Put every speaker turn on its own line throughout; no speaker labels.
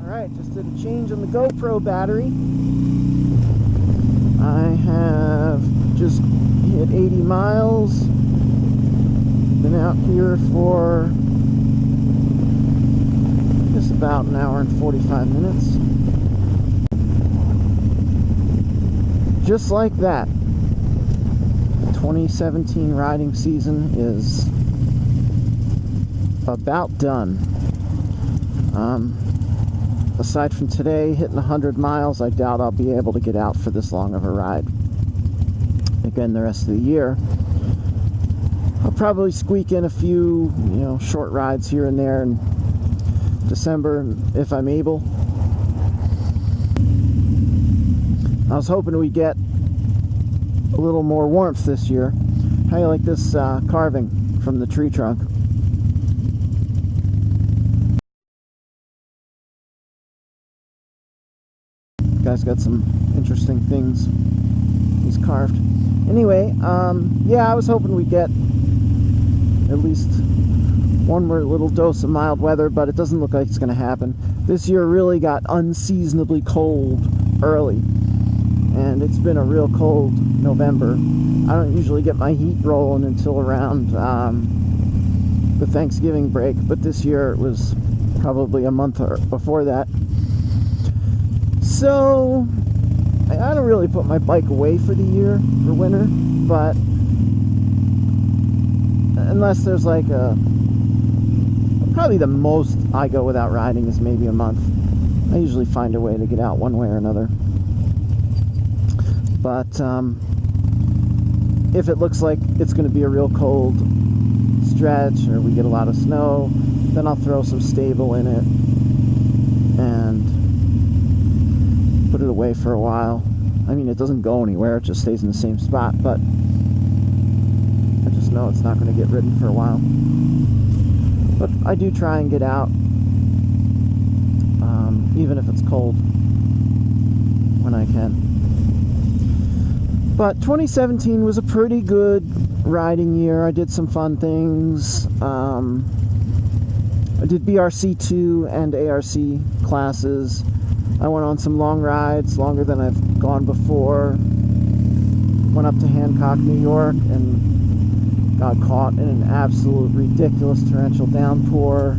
Alright, just did a change on the GoPro battery. I have just hit 80 miles. Been out here for just about an hour and 45 minutes. Just like that, 2017 riding season is about done. Aside from today hitting 100 miles, I doubt I'll be able to get out for this long of a ride again the rest of the year. I'll probably squeak in a few, short rides here and there in December if I'm able. I was hoping we get a little more warmth this year. How do you like this carving from the tree trunk? Guy's got some interesting things he's carved. Anyway, yeah, I was hoping we'd get at least one more little dose of mild weather, but it doesn't look like it's going to happen. This year really got unseasonably cold early, and it's been a real cold November. I don't usually get my heat rolling until around the Thanksgiving break, but this year it was probably a month before that. So I don't really put my bike away for the year, for winter, but unless there's like probably the most I go without riding is maybe a month. I usually find a way to get out one way or another. But if it looks like it's going to be a real cold stretch or we get a lot of snow, then I'll throw some stable in it and put it away for a while. I mean, it doesn't go anywhere, it just stays in the same spot, but I just know it's not going to get ridden for a while. But I do try and get out, even if it's cold, when I can. But 2017 was a pretty good riding year. I did some fun things. I did BRC2 and ARC classes. I went on some long rides, longer than I've gone before. Went up to Hancock, New York, and got caught in an absolute ridiculous torrential downpour,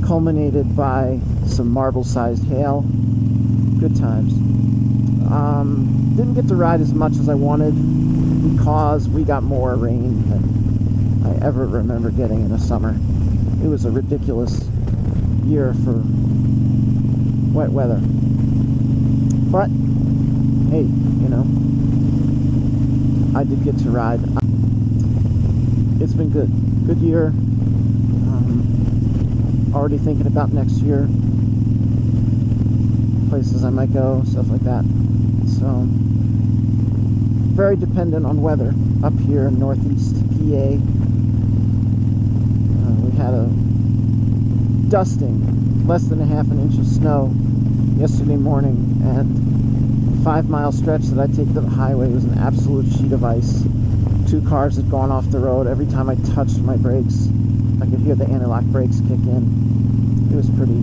culminated by some marble-sized hail. Good times. Didn't get to ride as much as I wanted because we got more rain than I ever remember getting in a summer. It was a ridiculous year for wet weather. But hey, I did get to ride. It's been good year. Already thinking about next year, places I might go, stuff like that. So very dependent on weather up here in northeast PA. We had a dusting, less than a half an inch of snow yesterday morning, and the 5-mile stretch that I take to the highway was an absolute sheet of ice. 2 cars had gone off the road. Every time I touched my brakes, I could hear the anti-lock brakes kick in. It was pretty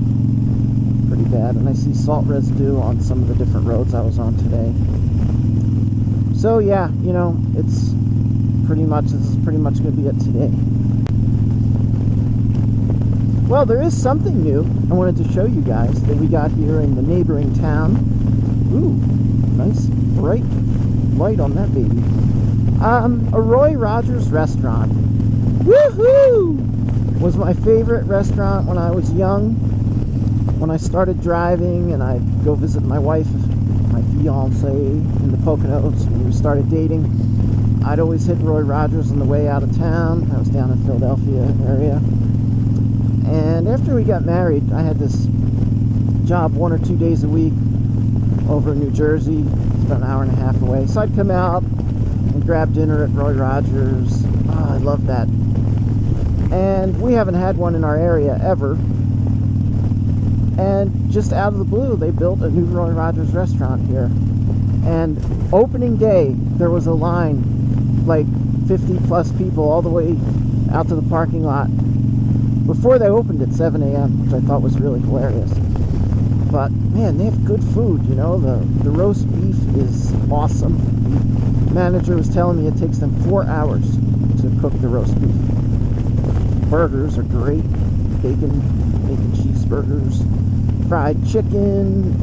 bad, and I see salt residue on some of the different roads I was on today. So yeah, this is pretty much going to be it today. Well, there is something new I wanted to show you guys that we got here in the neighboring town. Ooh, nice bright light on that baby. A Roy Rogers restaurant. Woohoo! Was my favorite restaurant when I was young. When I started driving and I'd go visit my wife, my fiance, in the Poconos, when we started dating, I'd always hit Roy Rogers on the way out of town. I was down in Philadelphia area. And after we got married, I had this job 1 or 2 days a week over in New Jersey. It's about an hour and a half away. So I'd come out and grab dinner at Roy Rogers. Oh, I love that. And we haven't had one in our area ever. And just out of the blue, they built a new Roy Rogers restaurant here. And opening day, there was a line, like 50 plus people all the way out to the parking lot before they opened at 7 a.m., which I thought was really hilarious. But man, they have good food, you know. The roast beef is awesome. The manager was telling me it takes them 4 hours to cook the roast beef. Burgers are great. Bacon cheeseburgers, fried chicken,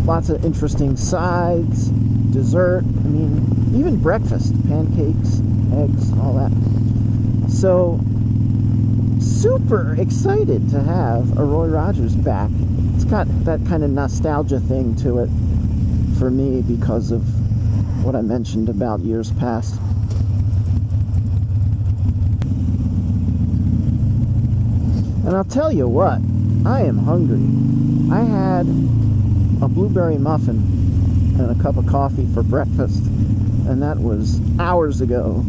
lots of interesting sides, dessert. I mean, even breakfast, pancakes, eggs, all that. So, super excited to have a Roy Rogers back. It's got that kind of nostalgia thing to it for me because of what I mentioned about years past. And I'll tell you what, I am hungry. I had a blueberry muffin and a cup of coffee for breakfast, and that was hours ago.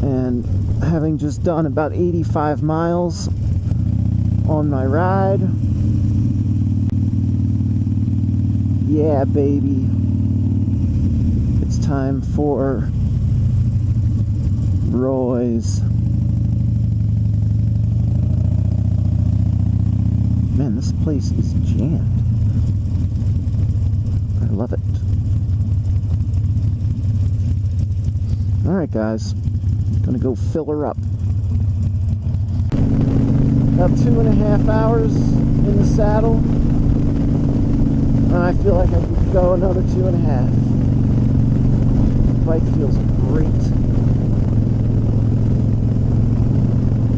And having just done about 85 miles on my ride, yeah, baby, it's time for Roy's. Man, this place is jammed. I love it. Alright, guys. Gonna go fill her up. About 2.5 hours in the saddle. And I feel like I could go another 2.5. The bike feels great.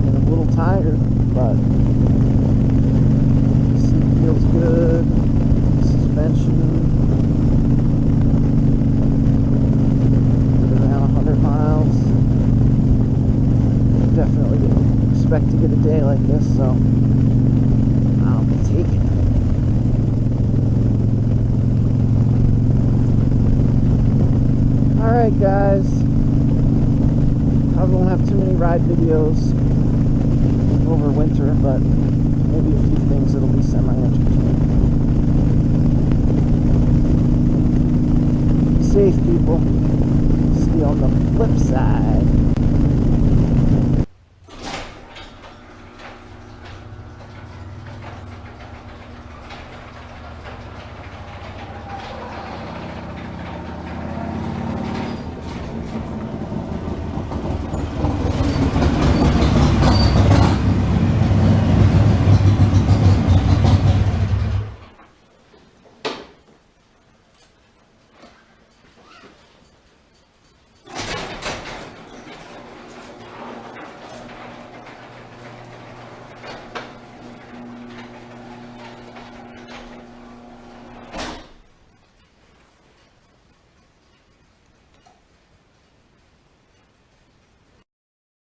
And I'm a little tired, but feels good. Suspension. Did around 100 miles. Definitely didn't expect to get a day like this, so I'll take it. Alright, guys. Probably won't have too many ride videos over winter, but maybe a few things that'll be semi-entertaining. Be safe, people. See you on the flip side.